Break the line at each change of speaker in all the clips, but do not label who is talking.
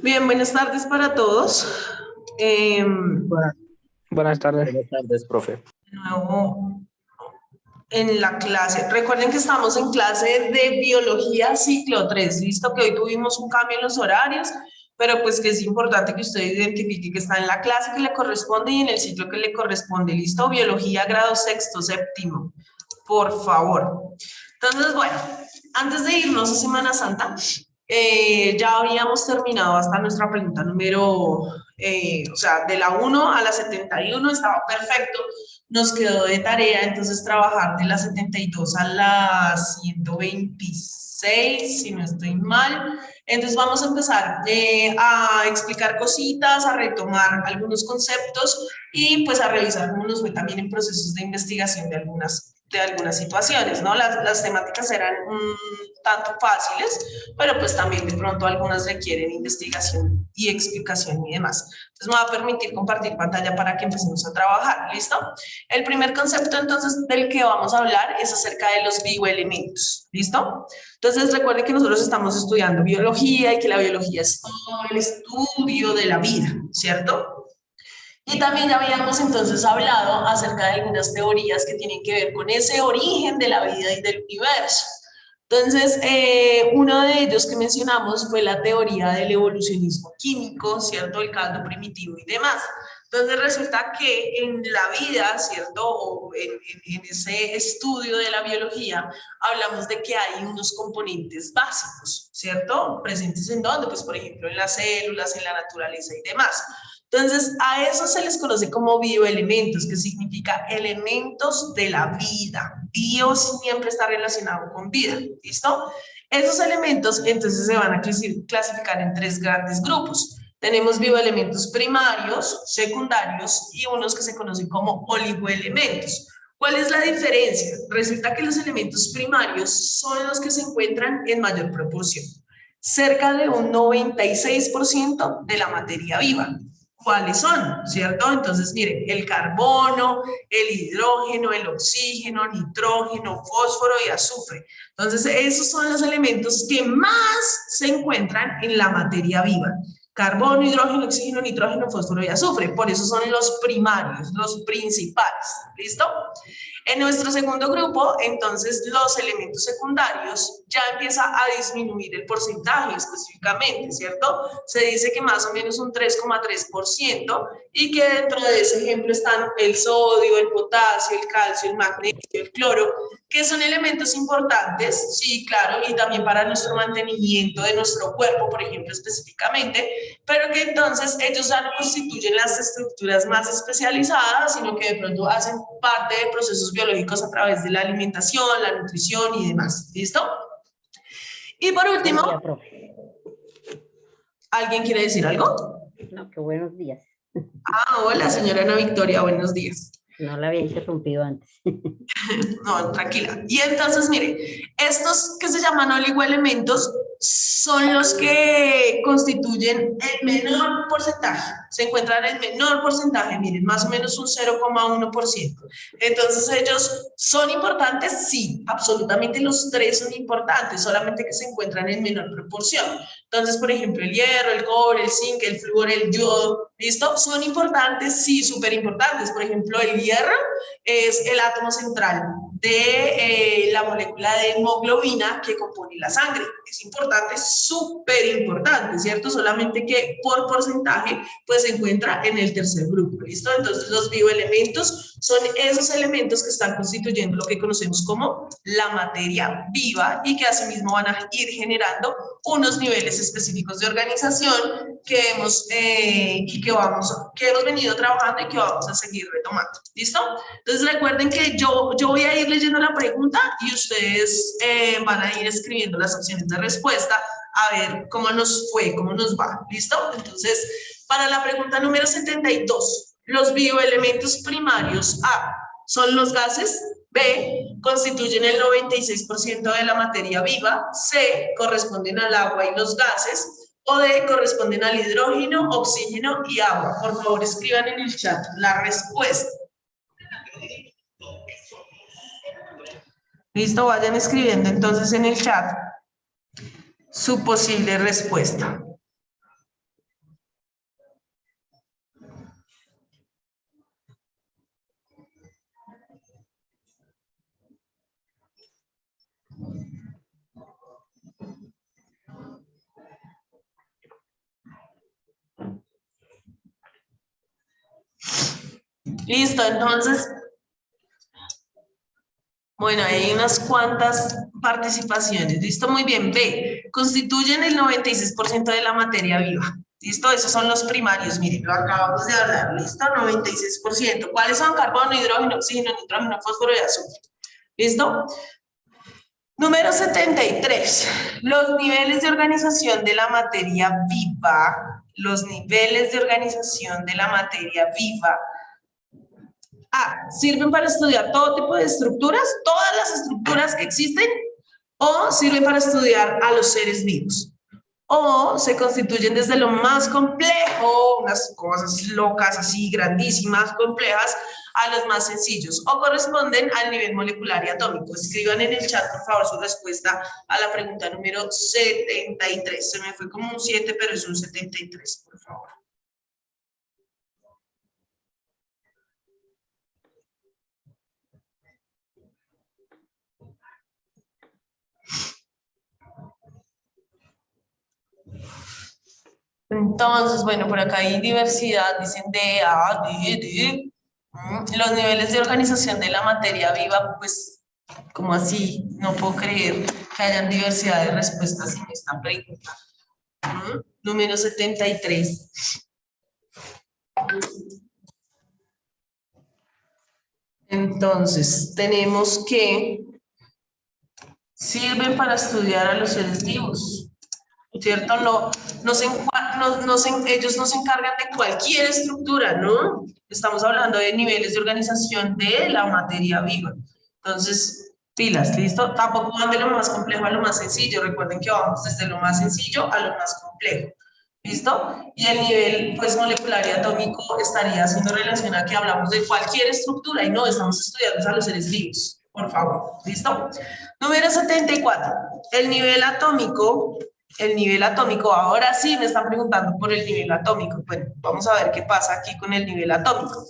Bien, buenas tardes para todos. De
Buenas, buenas tardes.
Buenas tardes, profe.
nuevo en la clase. Recuerden que estamos en clase de biología ciclo 3. Listo, que hoy tuvimos un cambio en los horarios, pero pues que es importante que usted identifique que está en la clase que le corresponde y en el ciclo que le corresponde. Listo, biología grado sexto, séptimo, por favor. Entonces, bueno, antes de irnos a Semana Santa, ya habíamos terminado hasta nuestra pregunta número, o sea, de la 1 a la 71 estaba perfecto. Nos quedó de tarea entonces trabajar de la 72 a la 126, si no estoy mal. Entonces vamos a empezar a explicar cositas, a retomar algunos conceptos y pues a revisar cómo nos fue también en procesos de investigación de algunas situaciones, ¿no? Las temáticas eran un tanto fáciles, pero pues también de pronto algunas requieren investigación y explicación y demás. Entonces me va a permitir compartir pantalla para que empecemos a trabajar, ¿listo? El primer concepto entonces del que vamos a hablar es acerca de los bioelementos, ¿listo? Entonces recuerden que nosotros estamos estudiando biología y que la biología es todo el estudio de la vida, ¿cierto? Y también habíamos entonces hablado acerca de algunas teorías que tienen que ver con ese origen de la vida y del universo. Entonces, uno de ellos que mencionamos fue la teoría del evolucionismo químico, ¿cierto? El caldo primitivo y demás. Entonces resulta que en la vida, ¿cierto? O en ese estudio de la biología, hablamos de que hay unos componentes básicos, ¿cierto? Presentes en dónde, pues por ejemplo en las células, en la naturaleza y demás. Entonces, a eso se les conoce como bioelementos, que significa elementos de la vida. Bio siempre está relacionado con vida, ¿listo? Esos elementos entonces se van a clasificar en tres grandes grupos. Tenemos bioelementos primarios, secundarios y unos que se conocen como oligoelementos. ¿Cuál es la diferencia? Resulta que los elementos primarios son los que se encuentran en mayor proporción, cerca de un 96% de la materia viva. ¿Cuáles son? ¿Cierto? Entonces, miren, el carbono, el hidrógeno, el oxígeno, nitrógeno, fósforo y azufre. Entonces, esos son los elementos que más se encuentran en la materia viva. Carbono, hidrógeno, oxígeno, nitrógeno, fósforo y azufre. Por eso son los primarios, los principales. ¿Listo? En nuestro segundo grupo, entonces, los elementos secundarios ya empieza a disminuir el porcentaje específicamente, ¿cierto? Se dice que más o menos un 3,3% y que dentro de ese ejemplo están el sodio, el potasio, el calcio, el magnesio, el cloro, que son elementos importantes, sí, claro, y también para nuestro mantenimiento de nuestro cuerpo, por ejemplo, específicamente, pero que entonces ellos ya no constituyen las estructuras más especializadas, sino que de pronto hacen parte de procesos biológicos a través de la alimentación, la nutrición y demás. ¿Listo? Y por último,
Buen día, profe.
¿alguien quiere decir algo?
No, qué buenos días.
Ah, hola, señora Ana Victoria, buenos días.
No la había interrumpido antes.
No, tranquila. Y entonces, mire, estos que se llaman oligoelementos son los que constituyen el menor porcentaje. Se encuentran en el menor porcentaje, miren, más o menos un 0,1%. Entonces, ellos son importantes, sí, absolutamente los tres son importantes, solamente que se encuentran en menor proporción. Entonces, por ejemplo, el hierro, el cobre, el zinc, el flúor, el yodo, ¿listo? Son importantes, sí, súper importantes. Por ejemplo, el hierro es el átomo central de la molécula de hemoglobina que compone la sangre. Es importante, súper importante, ¿cierto? Solamente que por porcentaje, pues se encuentra en el tercer grupo, ¿listo? Entonces los bioelementos son esos elementos que están constituyendo lo que conocemos como la materia viva y que asimismo van a ir generando unos niveles específicos de organización que hemos, que hemos venido trabajando y que vamos a seguir retomando, ¿listo? Entonces recuerden que yo voy a ir leyendo la pregunta y ustedes van a ir escribiendo las opciones de respuesta a ver cómo nos fue, cómo nos va, ¿listo? Entonces, para la pregunta número 72, los bioelementos primarios A son los gases, B constituyen el 96% de la materia viva, C corresponden al agua y los gases, o D corresponden al hidrógeno, oxígeno y agua. Por favor, escriban en el chat la respuesta. Listo, vayan escribiendo entonces en el chat su posible respuesta. Listo, entonces, bueno, hay unas cuantas participaciones. Listo, muy bien. B, constituyen el 96% de la materia viva. Listo, esos son los primarios. Miren, lo acabamos de hablar. Listo, 96%. ¿Cuáles son? Carbono, hidrógeno, oxígeno, nitrógeno, fósforo y azufre. ¿Listo? Número 73. Los niveles de organización de la materia viva. Los niveles de organización de la materia viva. A, sirven para estudiar todo tipo de estructuras, todas las estructuras que existen, o sirven para estudiar a los seres vivos, o se constituyen desde lo más complejo, unas cosas locas así, grandísimas, complejas, a los más sencillos, o corresponden al nivel molecular y atómico. Escriban en el chat, por favor, su respuesta a la pregunta número 73. Se me fue como un 7, pero es un 73, por favor. Entonces, bueno, por acá hay diversidad, dicen D, A, D. Los niveles de organización de la materia viva, pues, como así, no puedo creer que hayan diversidad de respuestas en esta pregunta. Número 73. Entonces, tenemos que sirven para estudiar a los seres vivos, ¿cierto? Ellos no se encargan de cualquier estructura, ¿no? Estamos hablando de niveles de organización de la materia viva. Entonces, pilas, ¿listo? Tampoco van de lo más complejo a lo más sencillo. Recuerden que vamos desde lo más sencillo a lo más complejo. ¿Listo? Y el nivel pues, molecular y atómico estaría haciendo relación a que hablamos de cualquier estructura y no estamos estudiando a los seres vivos. Por favor, ¿listo? Número 74. El nivel atómico, ahora sí me están preguntando por el nivel atómico. Bueno, vamos a ver qué pasa aquí con el nivel atómico.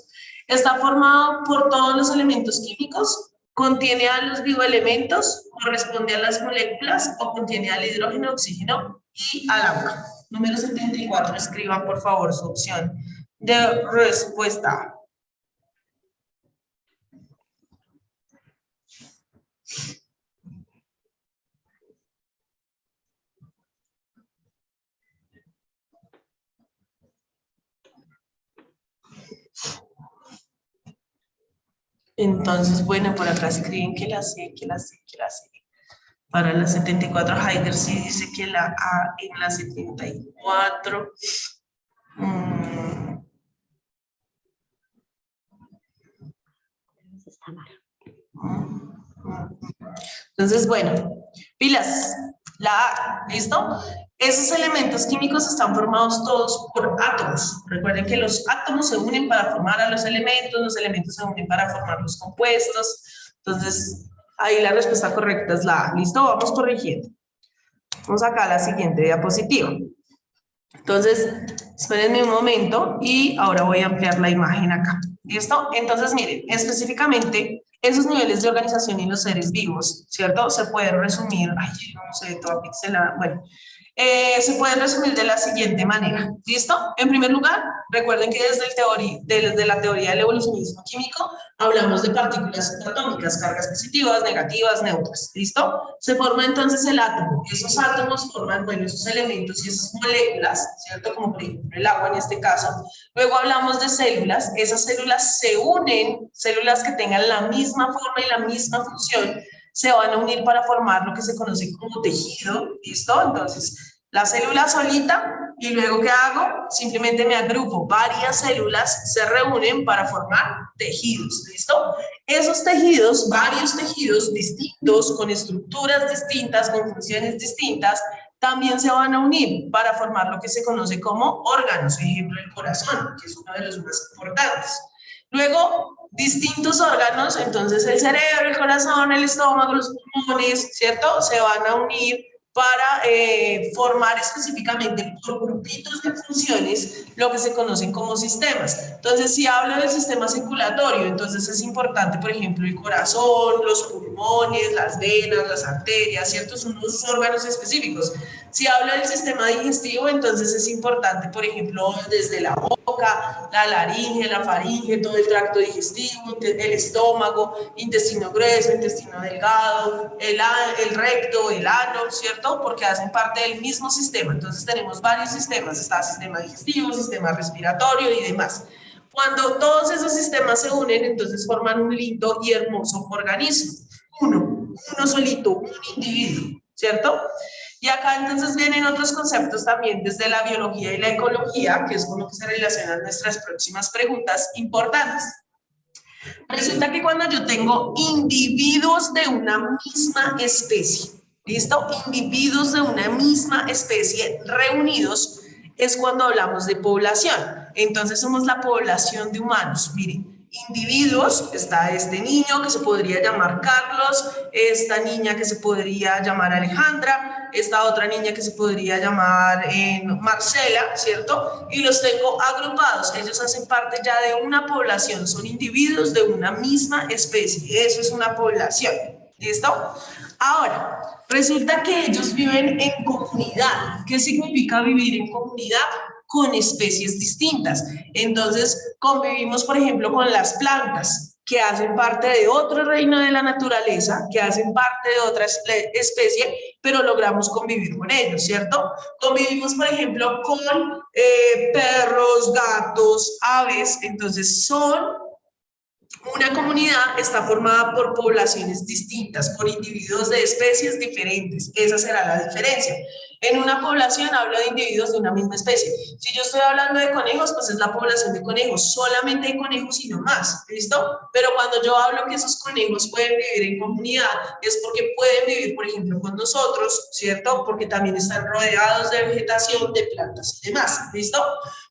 Está formado por todos los elementos químicos, contiene a los bioelementos, corresponde a las moléculas o contiene al hidrógeno, oxígeno y al agua. Número 74, escriban por favor su opción de respuesta. Entonces, bueno, por acá escriben que la C. Para la 74, Haider sí dice que la A en la 74. Entonces, bueno, pilas, la A, ¿listo? Esos elementos químicos están formados todos por átomos. Recuerden que los átomos se unen para formar a los elementos se unen para formar los compuestos. Entonces, ahí la respuesta correcta es la A. ¿Listo? Vamos corrigiendo. Vamos acá a la siguiente diapositiva. Entonces, espérenme un momento y ahora voy a ampliar la imagen acá. ¿Listo? Entonces, miren, específicamente, esos niveles de organización en los seres vivos, ¿cierto? Se pueden resumir, no sé, toda pixelada, bueno. Se puede resumir de la siguiente manera, ¿listo? En primer lugar, recuerden que desde la teoría del evolucionismo químico hablamos de partículas subatómicas, cargas positivas, negativas, neutras, ¿listo? Se forma entonces el átomo, esos átomos forman, bueno, esos elementos y esas moléculas, ¿cierto? Como por ejemplo el agua en este caso. Luego hablamos de células, esas células se unen, células que tengan la misma forma y la misma función, se van a unir para formar lo que se conoce como tejido, ¿listo? Entonces, la célula solita, y luego ¿qué hago? Simplemente me agrupo varias células, se reúnen para formar tejidos, ¿listo? Esos tejidos, varios tejidos distintos, con estructuras distintas, con funciones distintas, también se van a unir para formar lo que se conoce como órganos, ejemplo el corazón, que es uno de los más importantes. Luego, distintos órganos, entonces el cerebro, el corazón, el estómago, los pulmones, ¿cierto? Se van a unir para formar específicamente por grupitos de funciones lo que se conocen como sistemas. Entonces, si hablo del sistema circulatorio, entonces es importante, por ejemplo, el corazón, los pulmones, las venas, las arterias, ¿cierto? Son unos órganos específicos. Si hablo del sistema digestivo, entonces es importante, por ejemplo, desde la boca, la laringe, la faringe, todo el tracto digestivo, el estómago, intestino grueso, intestino delgado, el recto, el ano, ¿cierto? Porque hacen parte del mismo sistema. Entonces tenemos varios sistemas, está sistema digestivo, sistema respiratorio y demás. Cuando todos esos sistemas se unen, entonces forman un lindo y hermoso organismo. Uno solito, un individuo, ¿cierto? Y acá entonces vienen otros conceptos también desde la biología y la ecología, que es con lo que se relacionan nuestras próximas preguntas importantes. Resulta que cuando yo tengo individuos de una misma especie, ¿listo? Individuos de una misma especie reunidos, es cuando hablamos de población. Entonces somos la población de humanos. Miren, individuos, está este niño que se podría llamar Carlos, esta niña que se podría llamar Alejandra, esta otra niña que se podría llamar Marcela, ¿cierto? Y los tengo agrupados, ellos hacen parte ya de una población, son individuos de una misma especie, eso es una población, ¿listo? Ahora, resulta que ellos viven en comunidad. ¿Qué significa vivir en comunidad? Con especies distintas. Entonces, convivimos, por ejemplo, con las plantas, que hacen parte de otro reino de la naturaleza, que hacen parte de otra especie, pero logramos convivir con ellos, ¿cierto? Convivimos, por ejemplo, con perros, gatos, aves, entonces son una comunidad, está formada por poblaciones distintas, por individuos de especies diferentes. Esa será la diferencia. En una población hablo de individuos de una misma especie. Si yo estoy hablando de conejos, pues es la población de conejos. Solamente hay conejos y no más, ¿listo? Pero cuando yo hablo que esos conejos pueden vivir en comunidad, es porque pueden vivir, por ejemplo, con nosotros, ¿cierto? Porque también están rodeados de vegetación, de plantas y demás, ¿listo?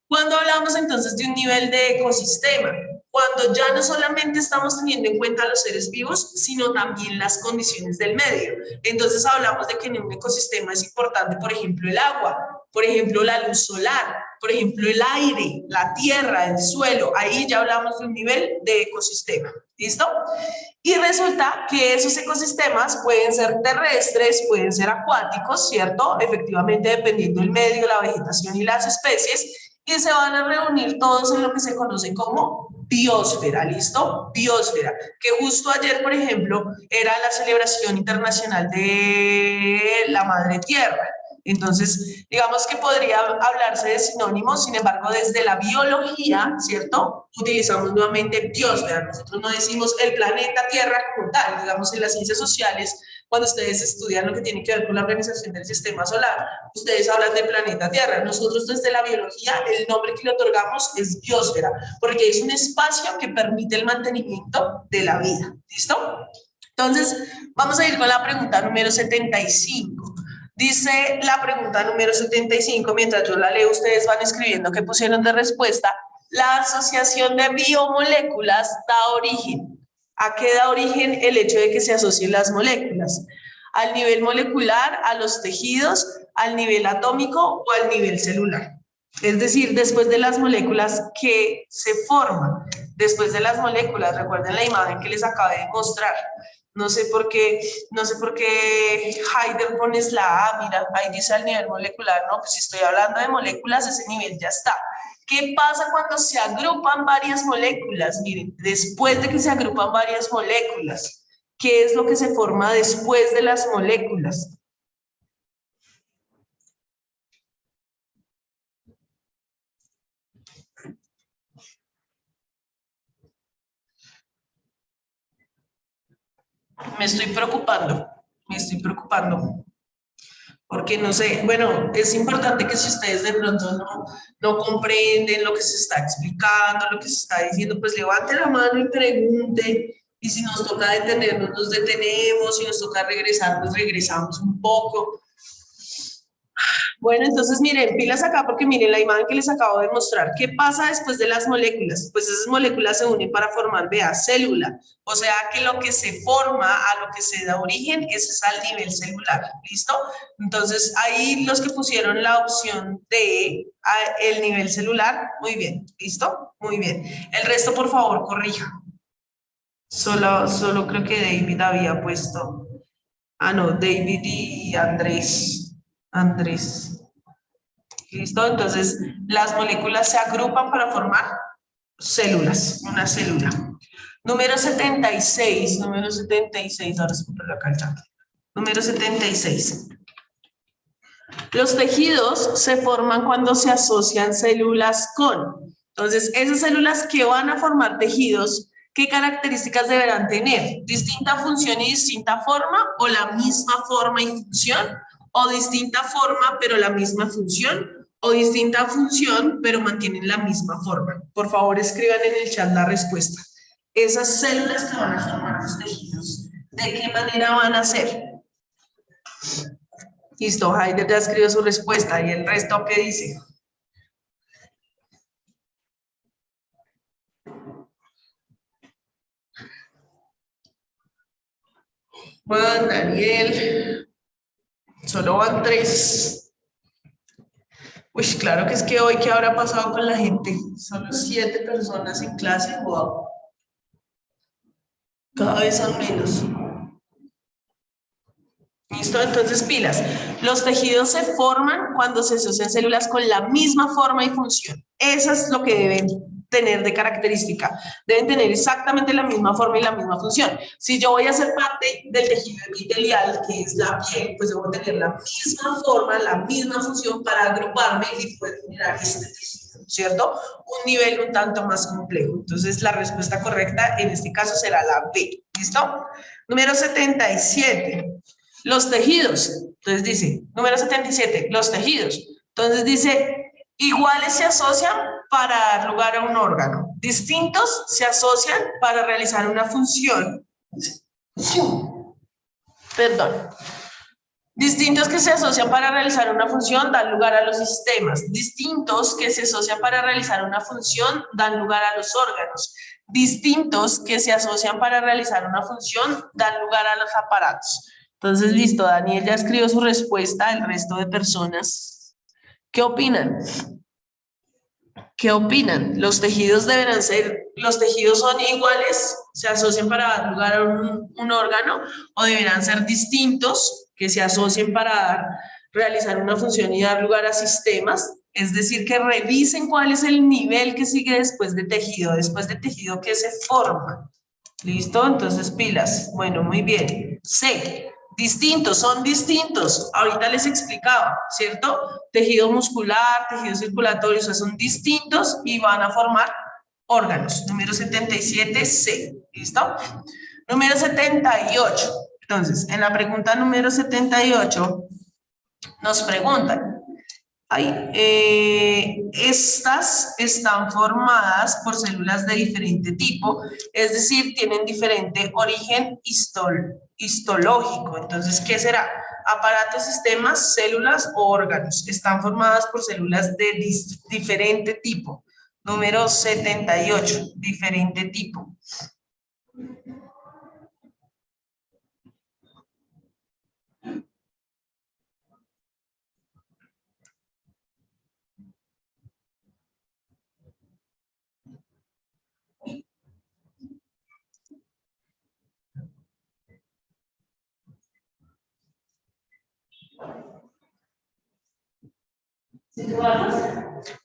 Cuando hablamos entonces de un nivel de ecosistema, cuando ya no solamente estamos teniendo en cuenta a los seres vivos, sino también las condiciones del medio. Entonces hablamos de que en un ecosistema es importante, por ejemplo, el agua, por ejemplo, la luz solar, por ejemplo, el aire, la tierra, el suelo. Ahí ya hablamos de un nivel de ecosistema. ¿Listo? Y resulta que esos ecosistemas pueden ser terrestres, pueden ser acuáticos, ¿cierto? Efectivamente, dependiendo del medio, la vegetación y las especies, y se van a reunir todos en lo que se conoce como biosfera, ¿listo? Biosfera, que justo ayer, por ejemplo, era la celebración internacional de la Madre Tierra. Entonces, digamos que podría hablarse de sinónimos, sin embargo, desde la biología, ¿cierto? Utilizamos nuevamente biosfera. Nosotros no decimos el planeta Tierra como tal, digamos en las ciencias sociales, cuando ustedes estudian lo que tiene que ver con la organización del sistema solar, ustedes hablan del planeta Tierra. Nosotros desde la biología, el nombre que le otorgamos es biosfera, porque es un espacio que permite el mantenimiento de la vida. ¿Listo? Entonces, vamos a ir con la pregunta número 75. Dice la pregunta número 75, mientras yo la leo, ustedes van escribiendo qué pusieron de respuesta. La asociación de biomoléculas da origen. ¿A qué da origen el hecho de que se asocien las moléculas? ¿Al nivel molecular, a los tejidos, al nivel atómico o al nivel celular? Es decir, después de las moléculas que se forman, después de las moléculas, recuerden la imagen que les acabé de mostrar. No sé por qué Heider pones la A, mira, ahí dice al nivel molecular, no, pues si estoy hablando de moléculas, ese nivel ya está. ¿Qué pasa cuando se agrupan varias moléculas? Miren, después de que se agrupan varias moléculas, ¿qué es lo que se forma después de las moléculas? Me estoy preocupando, porque no sé, bueno, es importante que si ustedes de pronto no comprenden lo que se está explicando, lo que se está diciendo, pues levante la mano y pregunte, y si nos toca detenernos, nos detenemos, si nos toca regresar, pues regresamos un poco. Bueno, entonces miren, pilas acá porque miren la imagen que les acabo de mostrar. ¿Qué pasa después de las moléculas? Pues esas moléculas se unen para formar, vea, célula. O sea que lo que se forma, a lo que se da origen, ese es al nivel celular. ¿Listo? Entonces ahí los que pusieron la opción de el nivel celular, muy bien. ¿Listo? Muy bien. El resto, por favor, corrija. Solo creo que David había puesto. Ah, no, David y Andrés. Andrés. ¿Listo? Entonces, las moléculas se agrupan para formar células, una célula. Número 76, ahora se pone acá el chat. Número 76. Los tejidos se forman cuando se asocian células con. Entonces, esas células que van a formar tejidos, ¿qué características deberán tener? ¿Distinta función y distinta forma? ¿O la misma forma y función? ¿O distinta forma pero la misma función? ¿O distinta función pero mantienen la misma forma? Por favor, escriban en el chat la respuesta. Esas células que van a formar los tejidos, ¿de qué manera van a ser? Listo, Haider ya escribió su respuesta. ¿Y el resto qué dice? Juan, Daniel. Solo van 3. Uy, claro que es que hoy, ¿qué habrá pasado con la gente? Solo 7 personas en clase. Wow. Cada vez son menos. ¿Listo? Entonces, pilas. Los tejidos se forman cuando se asocian células con la misma forma y función. Eso es lo que deben tener de característica. Deben tener exactamente la misma forma y la misma función. Si yo voy a ser parte del tejido epitelial, que es la piel, pues debo tener la misma forma, la misma función para agruparme y poder generar este tejido, ¿cierto? Un nivel un tanto más complejo. Entonces, la respuesta correcta en este caso será la B. ¿Listo? Número 77. Los tejidos, entonces dice, número 77, los tejidos. Entonces dice, iguales se asocian para dar lugar a un órgano. Distintos se asocian para realizar una función. Perdón. Distintos que se asocian para realizar una función dan lugar a los sistemas. Distintos que se asocian para realizar una función dan lugar a los órganos. Distintos que se asocian para realizar una función dan lugar a los aparatos. Entonces, listo, Daniel ya escribió su respuesta, el resto de personas. ¿Qué opinan? ¿Qué opinan? ¿Los tejidos deberán ser, los tejidos son iguales, se asocian para dar lugar a un órgano, o deberán ser distintos, que se asocien para realizar una función y dar lugar a sistemas? Es decir, que revisen cuál es el nivel que sigue después de tejido que se forma. ¿Listo? Entonces, pilas. Bueno, muy bien. C. Distintos, son distintos. Ahorita les explicaba, ¿cierto? Tejido muscular, tejido circulatorio, o sea, son distintos y van a formar órganos. Número 77, C. ¿Listo? Número 78. Entonces, en la pregunta número 78 nos preguntan, estas están formadas por células de diferente tipo, es decir, tienen diferente origen histológico. Entonces, ¿qué será? Aparatos, sistemas, células o órganos. Están formadas por células de diferente tipo. Número 78, diferente tipo.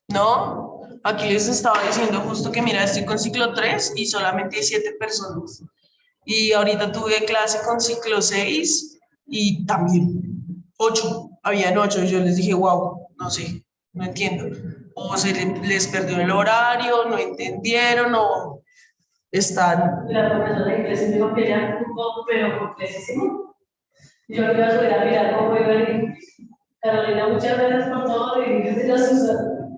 No, aquí les estaba diciendo justo que mira, estoy con ciclo 3 y solamente hay 7 personas. Y ahorita tuve clase con ciclo 6 y también 8, habían 8. Yo les dije, wow, no sé, no entiendo. O les perdió el horario, no entendieron, o están... La profesora de inglés me dijo que ya poco, pero complejísimo. Yo le iba a subir a mirar cómo iba el inglés. Carolina, muchas gracias por todo y gracias a Susana.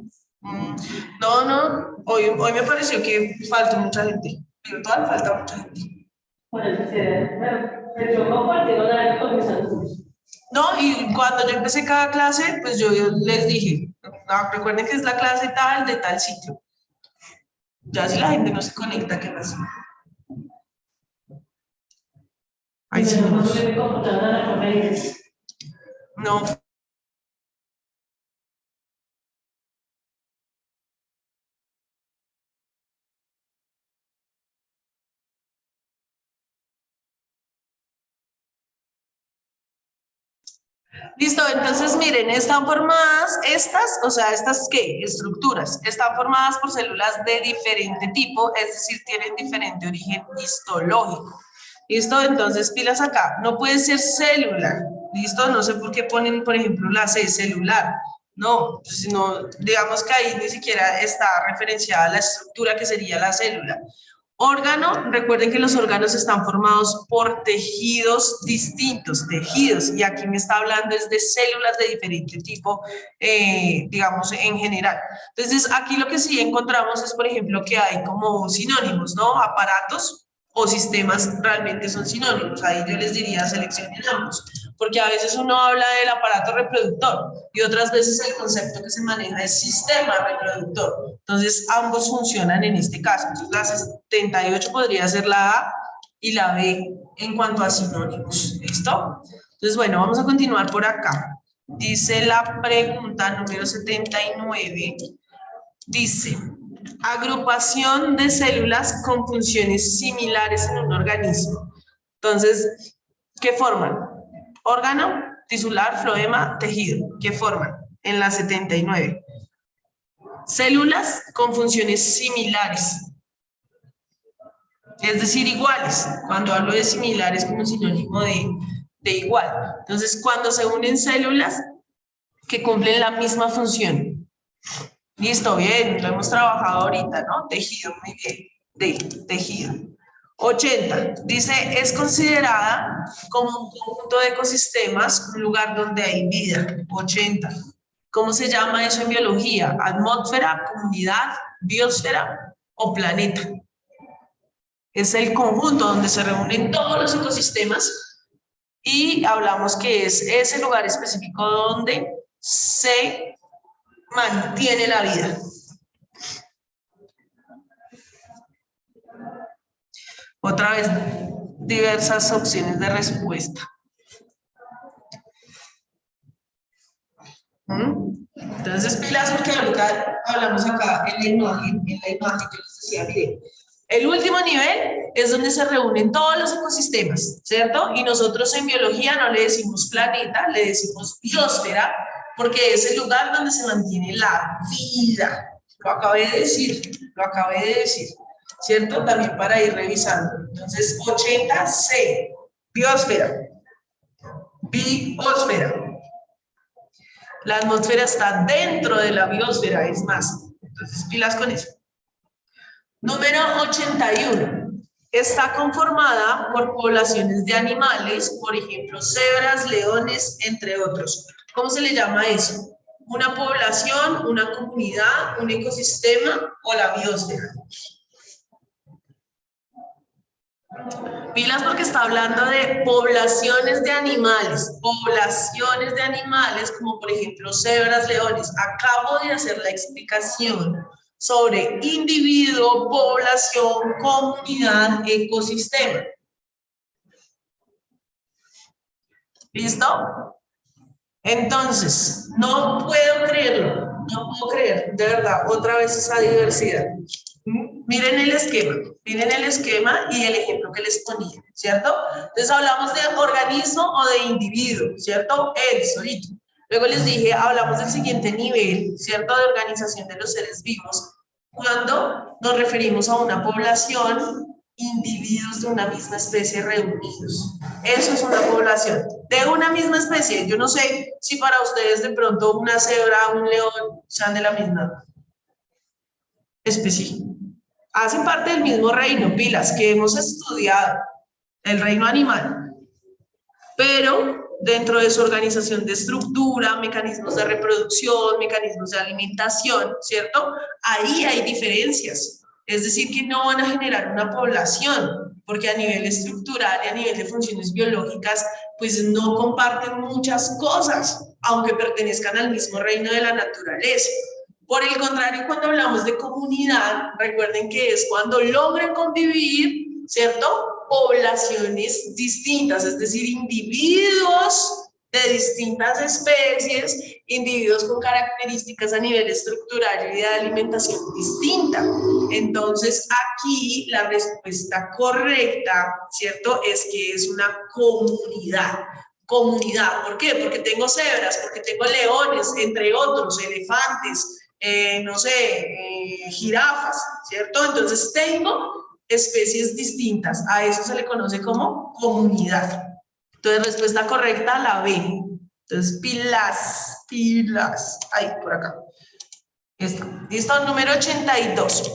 No, hoy me pareció que falta mucha gente. Virtual falta mucha gente. Bueno, me tocó compartir horario con mis alumnos. No, y cuando yo empecé cada clase, pues yo les dije, no, recuerden que es la clase tal de tal sitio. Ya si la gente no se conecta, ¿qué pasa? Ahí sí no. Listo, entonces miren, están formadas estas, o sea, estas ¿qué? Estructuras, están formadas por células de diferente tipo, es decir, tienen diferente origen histológico. ¿Listo? Entonces, pilas acá, no puede ser célula, ¿listo? No sé por qué ponen, por ejemplo, la C, celular. No, sino, digamos que ahí ni siquiera está referenciada la estructura que sería la célula. Órgano, recuerden que los órganos están formados por tejidos distintos, tejidos, y aquí me está hablando es de células de diferente tipo, digamos, en general. Entonces, aquí lo que sí encontramos es, por ejemplo, que hay como sinónimos, ¿no? Aparatos o sistemas realmente son sinónimos. Ahí yo les diría seleccionen ambos, porque a veces uno habla del aparato reproductor y otras veces el concepto que se maneja es sistema reproductor. Entonces, ambos funcionan en este caso. Entonces, la 78 podría ser la A y la B en cuanto a sinónimos. ¿Listo? Entonces, bueno, vamos a continuar por acá. Dice la pregunta número 79. Dice, agrupación de células con funciones similares en un organismo. Entonces, ¿qué forman? Órgano, tisular, floema, tejido. ¿Qué forman? En la 79. Células con funciones similares. Es decir, iguales. Cuando hablo de similar es como sinónimo de igual. Entonces, cuando se unen células que cumplen la misma función. Listo, bien, lo hemos trabajado ahorita, ¿no? Tejido, muy bien. Tejido. 80. Dice, es considerada como un conjunto de ecosistemas, un lugar donde hay vida. 80. ¿Cómo se llama eso en biología? ¿Atmósfera, comunidad, biosfera o planeta? Es el conjunto donde se reúnen todos los ecosistemas y hablamos que es ese lugar específico donde se mantiene la vida. Otra vez, diversas opciones de respuesta. Entonces, pilas porque ahorita hablamos acá en la imagen que les decía, miren, el último nivel es donde se reúnen todos los ecosistemas, ¿cierto? Y nosotros en biología no le decimos planeta, le decimos biosfera, porque es el lugar donde se mantiene la vida. Lo acabé de decir, ¿cierto? También para ir revisando. Entonces, 80C, biosfera, biosfera. La atmósfera está dentro de la biosfera, es más. Entonces, pilas con eso. Número 81. Está conformada por poblaciones de animales, por ejemplo, cebras, leones, entre otros. ¿Cómo se le llama eso? ¿Una población, una comunidad, un ecosistema o la biosfera? Pilas porque está hablando de poblaciones de animales como por ejemplo cebras, leones. Acabo de hacer la explicación sobre individuo, población, comunidad, ecosistema. ¿Listo? Entonces, no puedo creerlo, no puedo creer, de verdad, otra vez esa diversidad. Miren el esquema y el ejemplo que les ponía, ¿cierto? Entonces hablamos de organismo o de individuo, ¿cierto? Él solito. Luego les dije, hablamos del siguiente nivel, ¿cierto? De organización de los seres vivos, cuando nos referimos a una población, individuos de una misma especie reunidos. Eso es una población de una misma especie. Yo no sé si para ustedes de pronto una cebra, un león sean de la misma especie. Hacen parte del mismo reino, pilas, que hemos estudiado, el reino animal, pero dentro de su organización de estructura, mecanismos de reproducción, mecanismos de alimentación, ¿cierto? Ahí hay diferencias, es decir, que no van a generar una población, porque a nivel estructural y a nivel de funciones biológicas pues no comparten muchas cosas, aunque pertenezcan al mismo reino de la naturaleza. Por el contrario, cuando hablamos de comunidad, recuerden que es cuando logran convivir, ¿cierto? Poblaciones distintas, es decir, individuos de distintas especies, individuos con características a nivel estructural y de alimentación distinta. Entonces, aquí la respuesta correcta, ¿cierto? Es que es una comunidad. Comunidad, ¿por qué? Porque tengo cebras, porque tengo leones, entre otros, elefantes, no sé, jirafas, ¿cierto? Entonces tengo especies distintas, a eso se le conoce como comunidad. Entonces, respuesta correcta, la B. Entonces, pilas, ahí, por acá. Listo, número 82.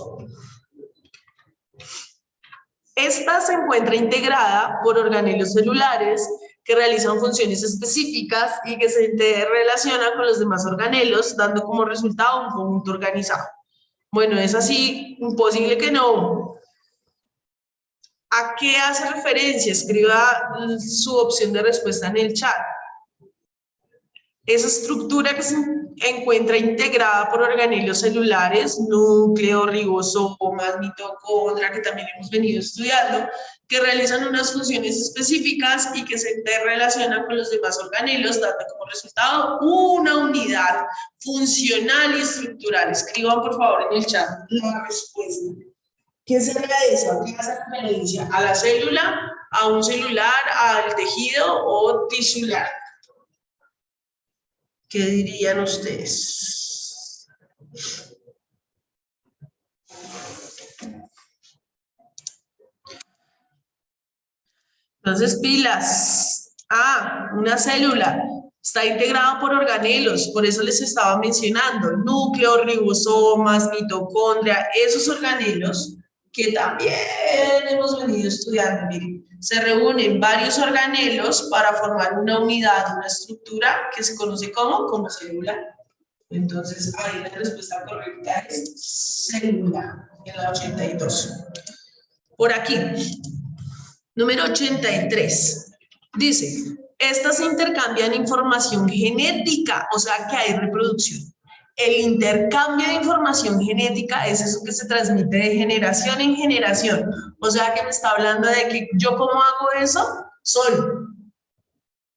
Esta se encuentra integrada por organelos celulares que realizan funciones específicas y que se interrelacionan con los demás organelos, dando como resultado un conjunto organizado. Bueno, es así, imposible que no. ¿A qué hace referencia? Escriba su opción de respuesta en el chat. Esa estructura que se encuentra integrada por organelos celulares, núcleo, ribosomas, mitocondria, que también hemos venido estudiando, que realizan unas funciones específicas y que se interrelacionan con los demás organelos, dando como resultado una unidad funcional y estructural. Escriban, por favor, en el chat la respuesta. ¿Qué sería eso? ¿A qué hace referencia? ¿A la célula, a un celular, al tejido o tisular? ¿Qué dirían ustedes? Entonces, pilas. Una célula. Está integrada por organelos, por eso les estaba mencionando. Núcleo, ribosomas, mitocondria, esos organelos que también hemos venido estudiando. Miren, se reúnen varios organelos para formar una unidad, una estructura que se conoce como célula. Entonces, ahí la respuesta correcta es célula, en la 82. Por aquí, número 83, dice, estas intercambian información genética, o sea que hay reproducción. El intercambio de información genética es eso que se transmite de generación en generación. O sea que me está hablando de que yo cómo hago eso, son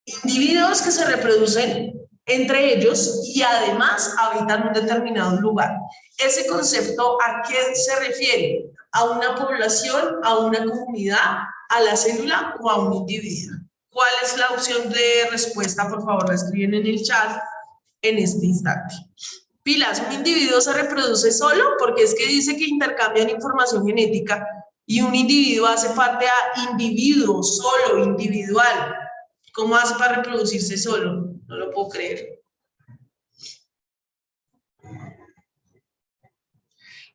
individuos que se reproducen entre ellos y además habitan un determinado lugar. Ese concepto, ¿a qué se refiere? ¿A una población, a una comunidad, a la célula o a un individuo? ¿Cuál es la opción de respuesta? Por favor, la escriben en el chat en este instante. Pilas, un individuo se reproduce solo porque es que dice que intercambian información genética y un individuo hace parte a individuo, solo, individual. ¿Cómo hace para reproducirse solo? No lo puedo creer.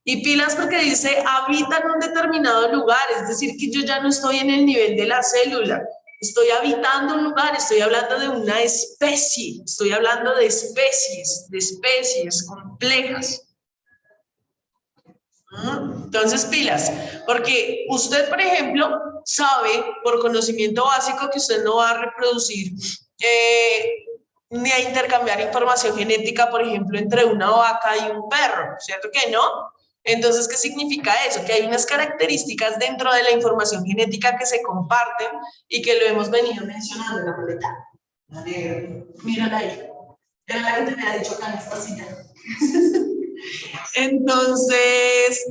Y pilas porque dice habita en un determinado lugar, es decir, que yo ya no estoy en el nivel de la célula, estoy habitando un lugar, estoy hablando de una especie, estoy hablando de especies complejas. Entonces, pilas, porque usted, por ejemplo, sabe por conocimiento básico que usted no va a reproducir ni a intercambiar información genética, por ejemplo, entre una vaca y un perro, ¿cierto que no? Entonces, ¿qué significa eso? Que hay unas características dentro de la información genética que se comparten y que lo hemos venido mencionando en la boleta. Mírala ahí. Ya la gente me ha dicho acá en esta silla. Entonces,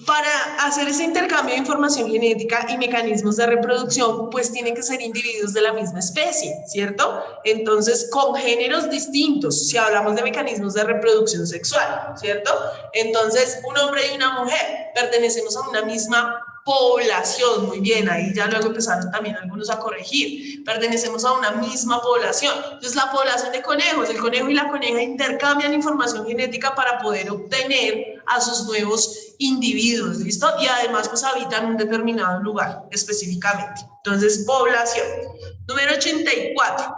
para hacer ese intercambio de información genética y mecanismos de reproducción, pues tienen que ser individuos de la misma especie, ¿cierto? Entonces, con géneros distintos, si hablamos de mecanismos de reproducción sexual, ¿cierto? Entonces, un hombre y una mujer pertenecemos a una misma población, muy bien, ahí ya luego empezaron también algunos a corregir, pertenecemos a una misma población. Entonces, la población de conejos, el conejo y la coneja intercambian información genética para poder obtener a sus nuevos individuos, ¿listo? Y además, pues habitan un determinado lugar específicamente. Entonces, población. Número 84.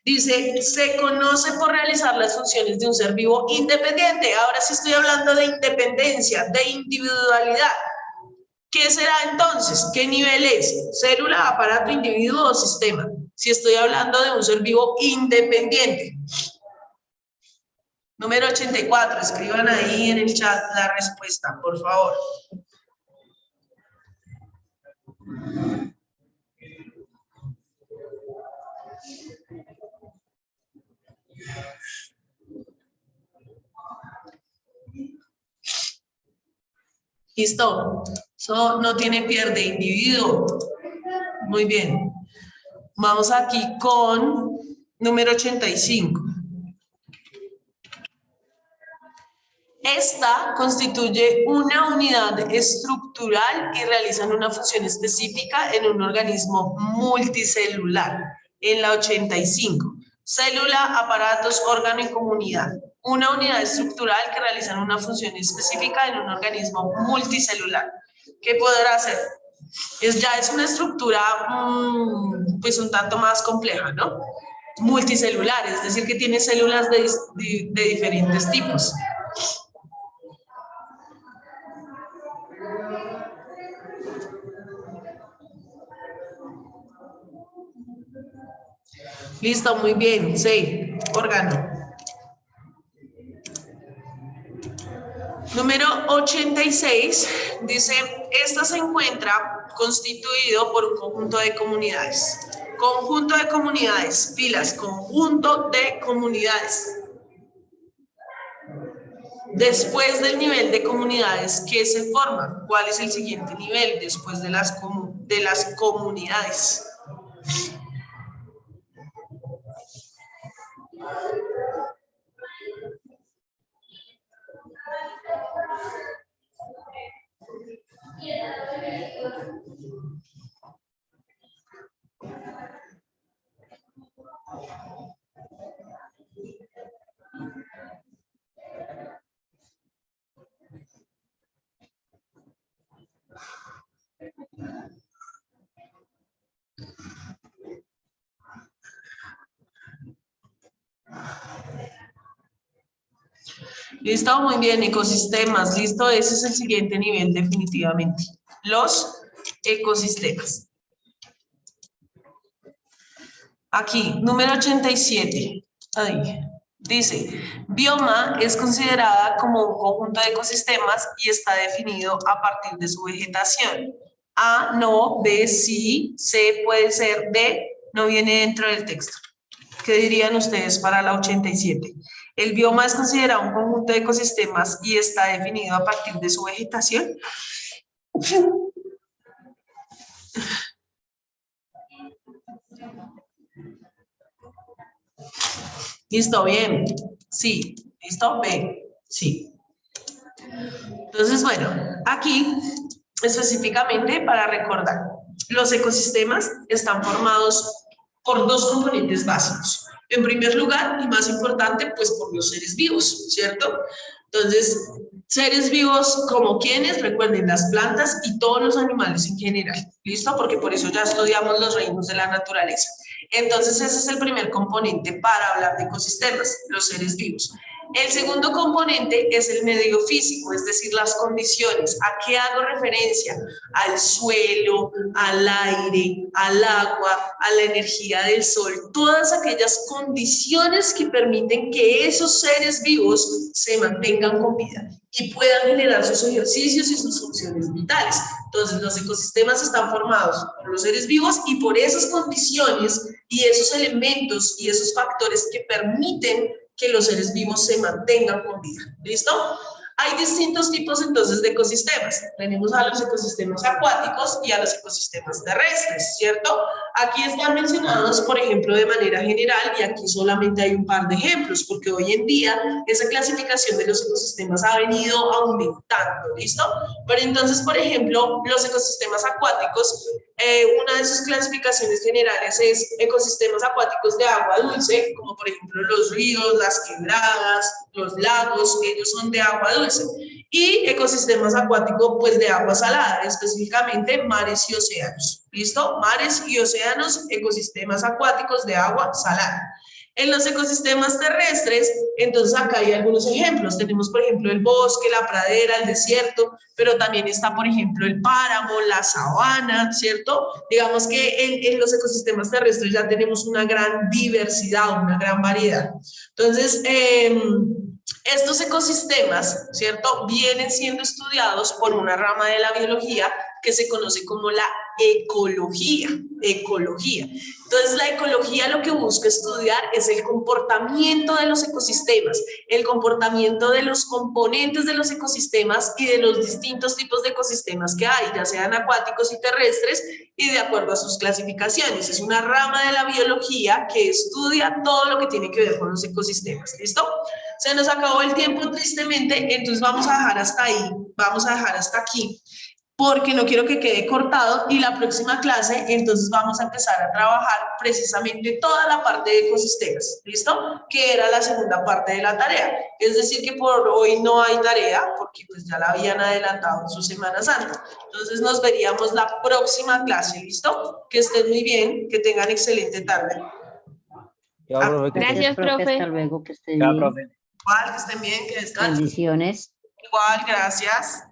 Dice, se conoce por realizar las funciones de un ser vivo independiente. Ahora sí estoy hablando de independencia, de individualidad. ¿Qué será entonces? ¿Qué nivel es? ¿Célula, aparato, individuo o sistema? Si estoy hablando de un ser vivo independiente. Número 84, escriban ahí en el chat la respuesta, por favor. ¿Listo? Eso no tiene pierde, individuo. Muy bien. Vamos aquí con número 85. Esta constituye una unidad estructural que realiza una función específica en un organismo multicelular. En la 85. Célula, aparatos, órgano y comunidad. Una unidad estructural que realiza una función específica en un organismo multicelular. ¿Qué podrá hacer? Ya es una estructura pues un tanto más compleja, ¿no? Multicelular, es decir, que tiene células de diferentes tipos. Listo, muy bien. Sí, órgano. Número 86 dice, esta se encuentra constituido por un conjunto de comunidades. Conjunto de comunidades, pilas, conjunto de comunidades. Después del nivel de comunidades, ¿qué se forma? ¿Cuál es el siguiente nivel después de las comunidades? Listo, muy bien, ecosistemas, listo, ese es el siguiente nivel definitivamente. Los ecosistemas. Aquí, número 87. Ahí. Dice, bioma es considerada como un conjunto de ecosistemas y está definido a partir de su vegetación. A, no, B, sí, C puede ser, D, no viene dentro del texto. ¿Qué dirían ustedes para la 87? El bioma es considerado un conjunto de ecosistemas y está definido a partir de su vegetación. Listo, bien. Sí. ¿Listo? B. Sí. Entonces, bueno, aquí específicamente para recordar, los ecosistemas están formados por dos componentes básicos. En primer lugar, y más importante, pues por los seres vivos, ¿cierto? Entonces, seres vivos como quienes, recuerden, las plantas y todos los animales en general, ¿listo? Porque por eso ya estudiamos los reinos de la naturaleza. Entonces, ese es el primer componente para hablar de ecosistemas, los seres vivos. El segundo componente es el medio físico, es decir, las condiciones. ¿A qué hago referencia? Al suelo, al aire, al agua, a la energía del sol. Todas aquellas condiciones que permiten que esos seres vivos se mantengan con vida y puedan generar sus ejercicios y sus funciones vitales. Entonces, los ecosistemas están formados por los seres vivos y por esas condiciones y esos elementos y esos factores que permiten que los seres vivos se mantengan con vida. ¿Listo? Hay distintos tipos entonces de ecosistemas. Tenemos a los ecosistemas acuáticos y a los ecosistemas terrestres, ¿cierto? Aquí están mencionados, por ejemplo, de manera general, y aquí solamente hay un par de ejemplos, porque hoy en día esa clasificación de los ecosistemas ha venido aumentando, ¿listo? Pero entonces, por ejemplo, los ecosistemas acuáticos, una de sus clasificaciones generales es ecosistemas acuáticos de agua dulce, como por ejemplo los ríos, las quebradas, los lagos, ellos son de agua dulce. Y ecosistemas acuáticos, pues de agua salada, específicamente mares y océanos. ¿Listo? Mares y océanos, ecosistemas acuáticos de agua salada. En los ecosistemas terrestres, entonces acá hay algunos ejemplos. Tenemos, por ejemplo, el bosque, la pradera, el desierto, pero también está, por ejemplo, el páramo, la sabana, ¿cierto? Digamos que en los ecosistemas terrestres ya tenemos una gran diversidad, una gran variedad. Entonces, estos ecosistemas, ¿cierto?, vienen siendo estudiados por una rama de la biología que se conoce como la ecología. Entonces, la ecología lo que busca estudiar es el comportamiento de los ecosistemas, el comportamiento de los componentes de los ecosistemas y de los distintos tipos de ecosistemas que hay, ya sean acuáticos y terrestres, y de acuerdo a sus clasificaciones. Es una rama de la biología que estudia todo lo que tiene que ver con los ecosistemas. ¿Listo? Se nos acabó el tiempo tristemente, entonces vamos a dejar hasta ahí, vamos a dejar hasta aquí, porque no quiero que quede cortado, y la próxima clase entonces vamos a empezar a trabajar precisamente toda la parte de ecosistemas, ¿listo? Que era la segunda parte de la tarea. Es decir, que por hoy no hay tarea, porque pues ya la habían adelantado en su Semana Santa. Entonces nos veríamos la próxima clase, ¿listo? Que estén muy bien, que tengan excelente tarde.
Chao, profe, que esté
Gracias,
bien.
profe. Hasta luego, que esté
Chao,
bien.
profe.
Igual, que estén bien, que descansen.
Bendiciones.
Igual, gracias.